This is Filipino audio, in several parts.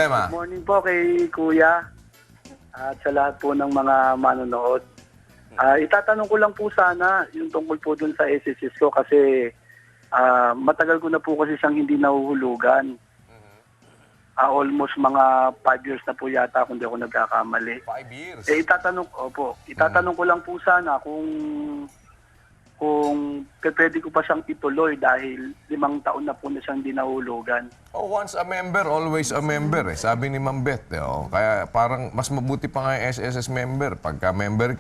problema? Good morning po kay Kuya at sa lahat po ng mga manonood. Itatanong ko lang po sana yung tungkol po dun sa SSS ko kasi matagal ko na po kasi siyang hindi nahuhulugan. Almost mga 5 years na po yata kung di ako nagkakamali. 5 years? Itatanong ko lang po sana kung pwede ko pa siyang ituloy dahil 5 taon na po na siyang hindi nahulugan. Oh, once a member, always a member. Sabi ni Ma'am Beth. Kaya parang mas mabuti pa nga yung SSS member. Pagka member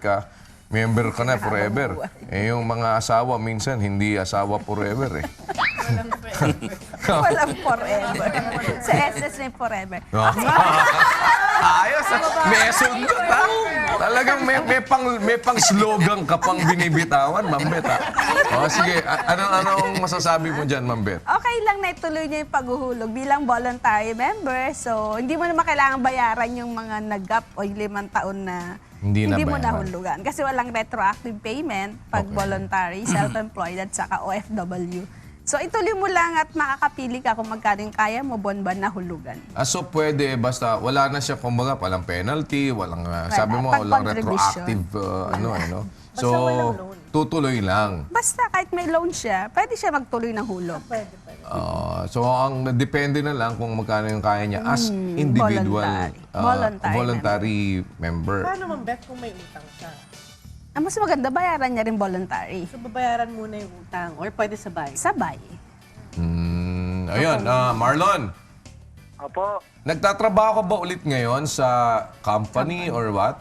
ka na forever. Yung mga asawa, minsan, hindi asawa forever eh. Walang forever. Sa SS na yung forever. Ayos! May sundot ha? Talagang may pang slogan ka pang binibitawan, Ma'am Beth ha? Sige, anong masasabi mo dyan, Ma'am Beth? Okay lang na ituloy niya yung paghuhulog bilang voluntary member. So, hindi mo naman kailangan bayaran yung mga nag-gap o yung 5 taon na Hindi na mo bayaran. nahulugan. Kasi walang retroactive payment pag voluntary, self-employed at saka OFW. So, ituloy mo lang at makakapili ka kung magkano kaya mo buwan-buwan na hulugan. So pwede, basta wala na siya, kumbaga, walang penalty, walang, sabi mo, walang Pag-contribution. retroactive, So, tutuloy lang. Basta kahit may loan siya, pwede siya magtuloy ng hulog. So, ang depende na lang kung magkano yung kaya niya as individual, voluntary member. Paano Ma'am Beth kung may utang siya? Ang mas maganda, bayaran niya rin voluntary. So babayaran muna yung utang or pwede sabay? Sabay. Ayun, Marlon, Opo, nagtatrabaho ka ba ulit ngayon sa company or what?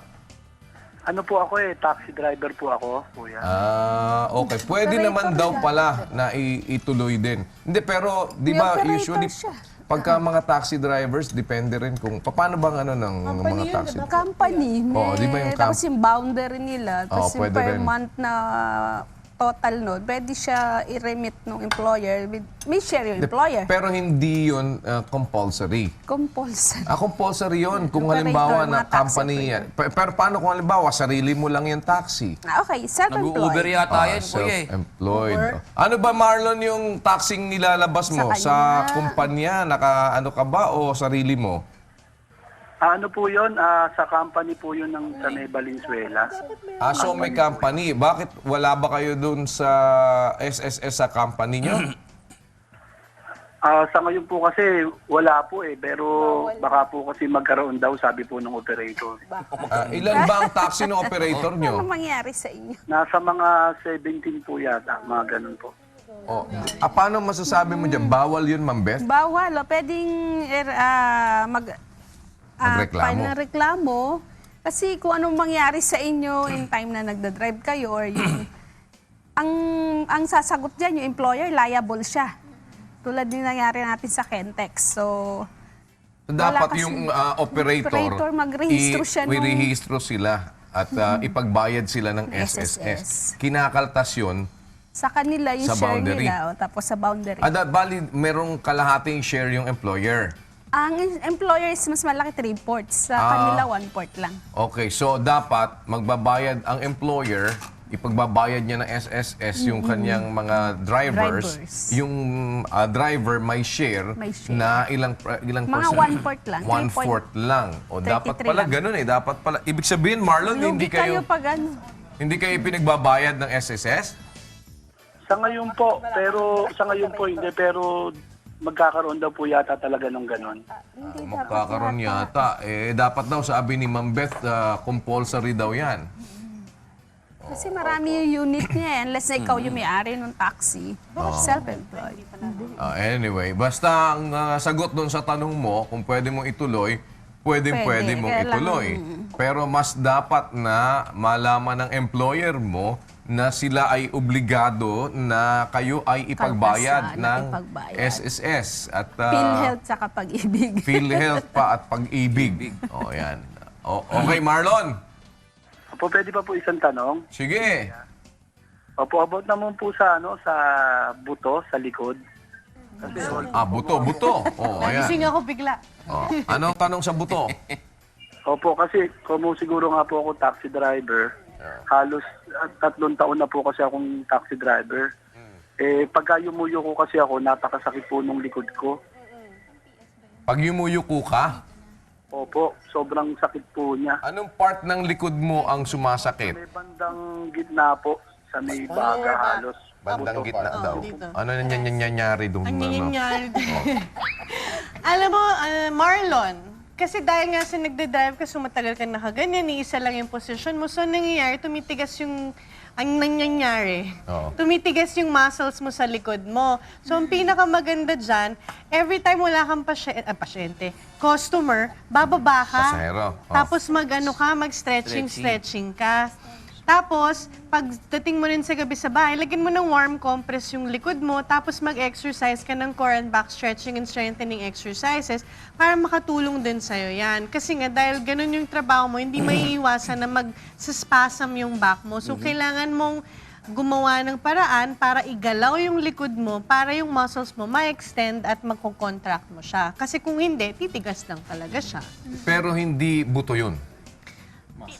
ano po ako taxi driver po ako, Kuya. Okay. Pwede naman daw pala na ituloy din. Hindi, pero di May ba operator usually siya. pagka mga taxi drivers, depende rin kung paano bang ng mga taxi. Company. Di ba yung Tapos yung boundary nila, tapos yung pwede per rin. month na total no, pwede siya i-remit ng employer. May share yung employer. Pero hindi yun compulsory. Compulsory. Compulsory yun kung Operator, halimbawa na mga taxi company yan. Pero paano kung halimbawa sarili mo lang yung taxi? Okay, Nag-Uber self-employed. yata yan, kuya eh. Self-employed. Ano ba, Marlon, yung taxing nilalabas mo? Sa Sa kanya. kumpanya, ano ka ba o sarili mo? Ano po yun? Sa company po yun ng sa Nueva Valenzuela. So may company. Bakit wala ba kayo dun sa SSS sa company nyo? Sa ngayon po kasi wala po pero baka po kasi magkaroon daw sabi po ng operator. Ilan ba ang taxi ng operator Ano nyo? mangyari sa inyo? Nasa mga 17 po yata, mga ganun po. Paano masasabi mo dyan? Bawal yun, Ma'am Beth? Bawal. Pwedeng Magreklamo. file ng reklamo. Kasi kung anong mangyari sa inyo in time na nagda-drive kayo or yung ang sasagot diyan yung employer, liable siya. Tulad din nangyari natin sa Kentex. So, Dapat kasi- yung operator, magrehistro siya nung- i-rehistro sila at ipagbayad sila ng SSS. SSS. Kinakaltas yun. sa kanila yung Sa share boundary. nila. Tapos sa boundary. Bali, merong kalahating share yung employer. Ang employer is mas malaki 3 ports. Sa kanila 1 port lang. Okay, so dapat magbabayad ang employer, ipagbabayad niya ng SSS yung kanyang mga drivers. Drivers. Yung driver may share, May share. na ilang Mga 1 port lang. 1/4 lang. O dapat 33 pala lang. ganun eh. Dapat pala. Ibig sabihin, Marlon, Lugi kayo pag ano. hindi kayo pinagbabayad ng SSS? Sa ngayon po, hindi, pero magkakaroon daw po yata talaga ng ganun. Magkakaroon yata. Dapat daw sabi ni Ma'am Beth, compulsory daw yan. Kasi marami yung unit niya eh. Unless na ikaw yung may-ari ng taxi. Self-employed. Anyway, basta ang sagot doon sa tanong mo, kung pwede mong ituloy, pwede mong Kailangan- ituloy. Pero mas dapat na malaman ng employer mo na sila ay obligado na kayo ay ipagbayad Kaltasan, ng ipagbayad. SSS at PhilHealth sa pag-ibig. PhilHealth pa at pag-ibig. Yan. Okay, Marlon. Opo, pwede pa po isang tanong? Sige. Opo, about naman po sa sa buto, sa likod. Kasi Buto. Ayan. Nagising ako bigla. Anong tanong sa buto? Opo, kasi kung siguro nga po ako taxi driver, halos 3 taon na po kasi akong taxi driver. Pagka yumuyo ko kasi ako, napakasakit po nung likod ko. Pag yumuyuko ka, Opo, sobrang sakit po niya. Anong part ng likod mo ang sumasakit? May bandang gitna po, sa may baga halos. Bandang gitna daw. dito. Ano nangyayari doon? Ang ano? nangyayari dito. Alam mo, Marlon, kasi dahil nga sa nagde-drive ka, matagal ka nakaganyan, isa lang yung position mo. So, nangyayari, tumitigas yung, ang nangyayari, Oo. tumitigas yung muscles mo sa likod mo. So, ang pinakamaganda dyan, every time wala kang pasyente, customer, bababa ka. Pasahero. Oh. Tapos mag-stretching ka. Tapos, pagdating mo rin sa gabi sa bahay, lagyan mo ng warm compress yung likod mo, tapos mag-exercise ka ng core and back stretching and strengthening exercises para makatulong din sa'yo yan. Kasi nga, dahil ganun yung trabaho mo, hindi maiiwasan na mag-spasm yung back mo. So, kailangan mong gumawa ng paraan para igalaw yung likod mo, para yung muscles mo ma-extend at magko-contract mo siya. Kasi kung hindi, titigas lang talaga siya. Pero hindi buto yun.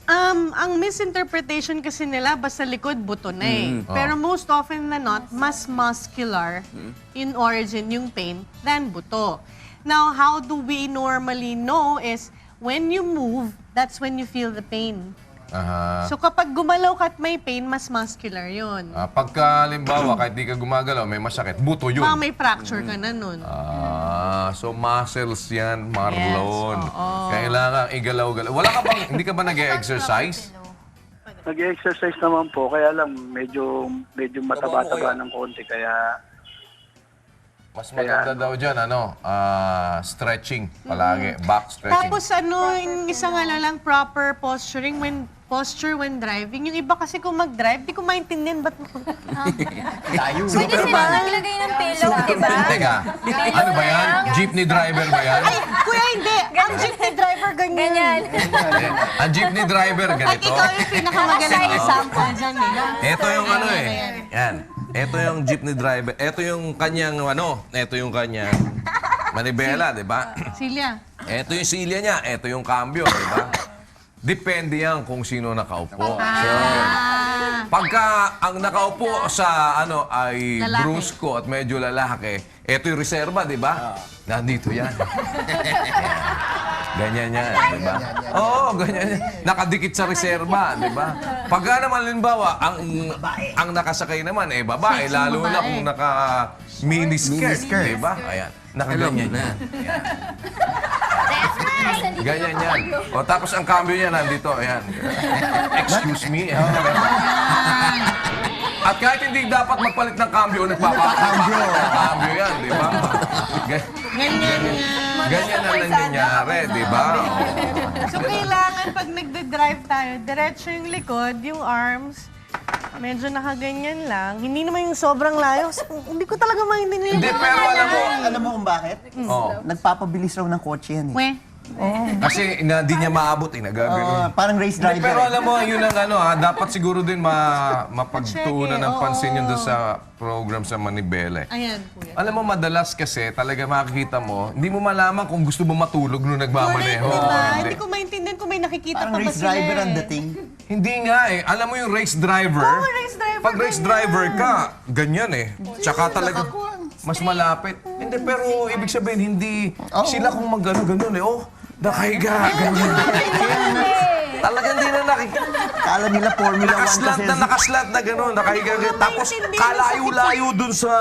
Ang misinterpretation kasi nila, basta likod, buto na eh. Pero most often na not, mas muscular in origin yung pain than buto. Now, how do we normally know is when you move, that's when you feel the pain. Aha. So kapag gumalaw ka at may pain, mas muscular yun. Pagka, halimbawa, kahit di ka gumagalaw, may masakit, buto yun. Baka may fracture ka na nun. So muscles yan, Marlon. Yes, oo. Kailangan igalaw-galaw. Wala ka bang, hindi ka ba nag-exercise? Nag-exercise naman po, kaya lang medyo mataba-taba ng konti, kaya Mas maganda daw dyan, stretching palagi, back stretching. Tapos yung isang lang, proper posturing when driving. Yung iba kasi kung mag-drive, di ko maintindihan ba't Pwede sila naglagay ng pillow, di ba? Teka, ano ba yan? Jeepney driver ba yan? Ay, kuya, hindi. Ang jeepney driver, ganyan. Ganyan. Ang jeepney driver, At ganito. ikaw yung pinakamagaling example dyan, eh. Ito yung yan. Ito yung jeepney driver. Ito yung kanyang, ito yung kanyang manibela, di ba? Silya. Ito yung silya niya, ito yung cambio, di ba? Depende yan kung sino nakaupo. So, pagka ang nakaupo sa ay Lalaki. brusko at medyo lalaki, ito yung reserva, di ba? Nandito yan. Ganyan yan, di ba? Oo, ganyan yan. Nakadikit sa reserva, di ba? Pagka naman, halimbawa, ang nakasakay naman, babae, Sexy lalo na babae. kung naka miniskirt, di ba? Ayan, nakaganyan yan. Ganyan yan. O tapos ang cambio niya nandito, ayan. Excuse me. At kahit hindi dapat magpalit ng cambio, nagpapakambyo. Cambio yan, di ba? Ganyan nga. Ganyan ang nangyayari, di ba? So, kailangan pag nagde-drive tayo, diretso yung likod, yung arms, medyo nakaganyan lang. Hindi naman yung sobrang layo. Hindi ko talaga maintindihan. Hindi, pero alam mo, Alam mo kung bakit? Nagpapabilis raw ng kotse yan eh. We, kasi hindi niya maabot, nagagano. Parang race Hindi, driver. pero eh. alam mo, yun ang dapat siguro din mapagtuunan ng pansin yun doon sa program sa Manibela. ayan, kuya. Alam mo, madalas kasi talaga makikita mo, hindi mo malaman kung gusto mo matulog nung Correct, nagmamaneho. diba? Hindi. Hindi ko maintindihan kung may nakikita Parang pa ba race sila driver ang eh. dating. Hindi nga eh. Alam mo yung race driver? Oo, race driver, Pag race ganyan. driver ka, ganyan eh. Tsaka talaga, mas malapit. Hindi, pero ibig sabihin, hindi sila kung mag-gano-ganon eh. Oh, nakahiga, ganyan. Talagang hindi na nakikita. Kala nila Formula 1 Nakaslat kasi. na nakaslat na gano'n, nakahiga. Tapos maintindihan kalayo-layo dun sa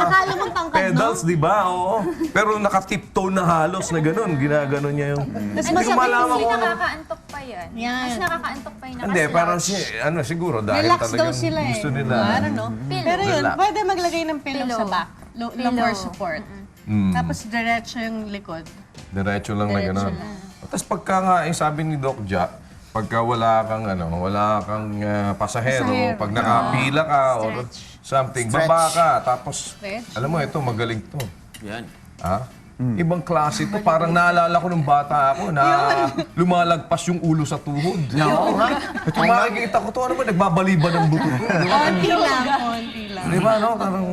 Nakala mo tangkad, pedals, no? di ba? Oo. Pero naka-tiptoe na halos na gano'n. Ginaganon niya yung... Hindi ko Mas malaman kung ano. nakakaantok pa yan. Yan. Mas nakakaantok pa yun. Hindi, parang siguro dahil Relax daw talagang sila eh. gusto nila. I don't know. Pillow. Pero yun, Relax. pwede maglagay ng pillow Pillow. sa back. Lumbar support. Tapos diretso yung likod. Diretso lang na gano'n. Tapos pagka nga, sabi ni Doc Jack, pagka wala kang pasahero, pag nakapila ka or something, baba ka, tapos, Stretch. alam mo, ito, magaling to. Yan. Ha? Ibang klase to. Parang naalala ko nung bata ako na lumalagpas yung ulo sa tuhod. Oo nga. Ito makikita ko to, ano ba, nagbabaliba ng buto ko. Konti lang, konti lang. Di ba, no? Parang,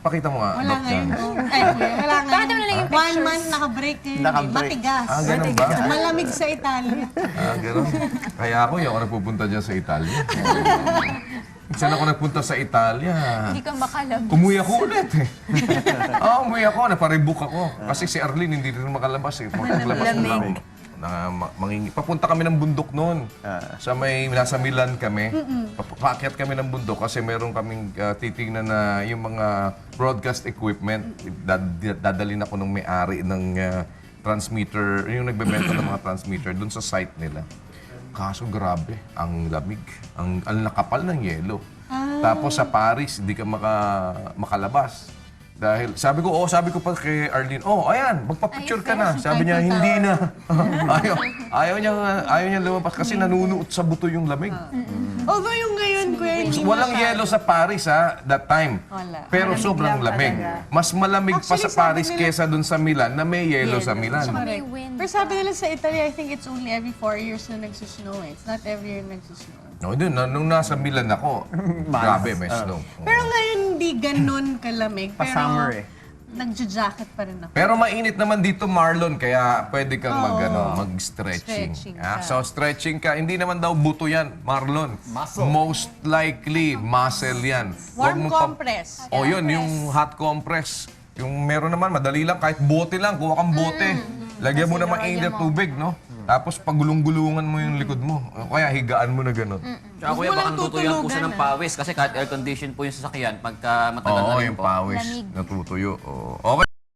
pakita mo nga, Wala Doc ngayon. Jan. Ay, wala ngayon. Bakit mo na lang yung 1 month naka-break ngayon. Naka-break. Matigas. Ganun ba? Malamig sa Italia. Ganun. Kaya ako, yung ako nagpupunta dyan sa Italia. Minsan ako nagpunta sa Italia. Hindi ka makalabas. Umuwi ako ulit eh. Umuwi ako, naparebook ako. Kasi si Arlene hindi rin makalabas eh. Maglabas na lang. Papunta kami ng bundok noon. Nasa Milan kami. Paakyat kami ng bundok kasi meron kaming titingnan na yung mga broadcast equipment. Dadalhin ako ng may-ari ng transmitter, yung nagbebenta ng mga transmitter doon sa site nila. Kaso grabe, ang lamig. Ang nakapal ng yelo. Tapos sa Paris, hindi ka makalabas. Dahil, sabi ko pa kay Arlene, ayan, magpa-picture ka na. Sabi niya, hindi na. ayaw niya lumabas kasi nanunuot sa buto yung lamig. Although yung ngayon, Kuya, hindi Walang masyado. yelo sa Paris that time. Pero sobrang lamig. Mas malamig pa sa Actually, Paris sabi nila- kesa dun sa Milan na may yelo sa Milan. May wind. Pero sabi nila sa Italy, I think it's only every 4 years na nagsusnow eh. It's not every year nagsusnow. No, dun, nung nasa Milan ako, grabe, may snow. Pero ngayon, hindi ganun kalamig. Pero Pa-summer eh. nagja-jacket pa rin ako. Pero mainit naman dito, Marlon, kaya pwede kang mag-stretching. Stretching ka. So, stretching ka. Hindi naman daw buto yan, Marlon. Most likely, muscle yan. Huwag Warm mo pa- compress. Yun, yung hot compress. Yung meron naman, madali lang, kahit bote lang, kuha kang bote. Lagyan mo naman init tubig, no? Tapos pagulong-gulungan mo yung likod mo. O kaya higaan mo na gano'n. Tsaka kuya, baka tutuyan po siya ng pawis kasi kahit air condition po yung sasakyan pagka matagal na Oo, rin yung po. pawis. Lamig. Natutuyo. Oo. Okay.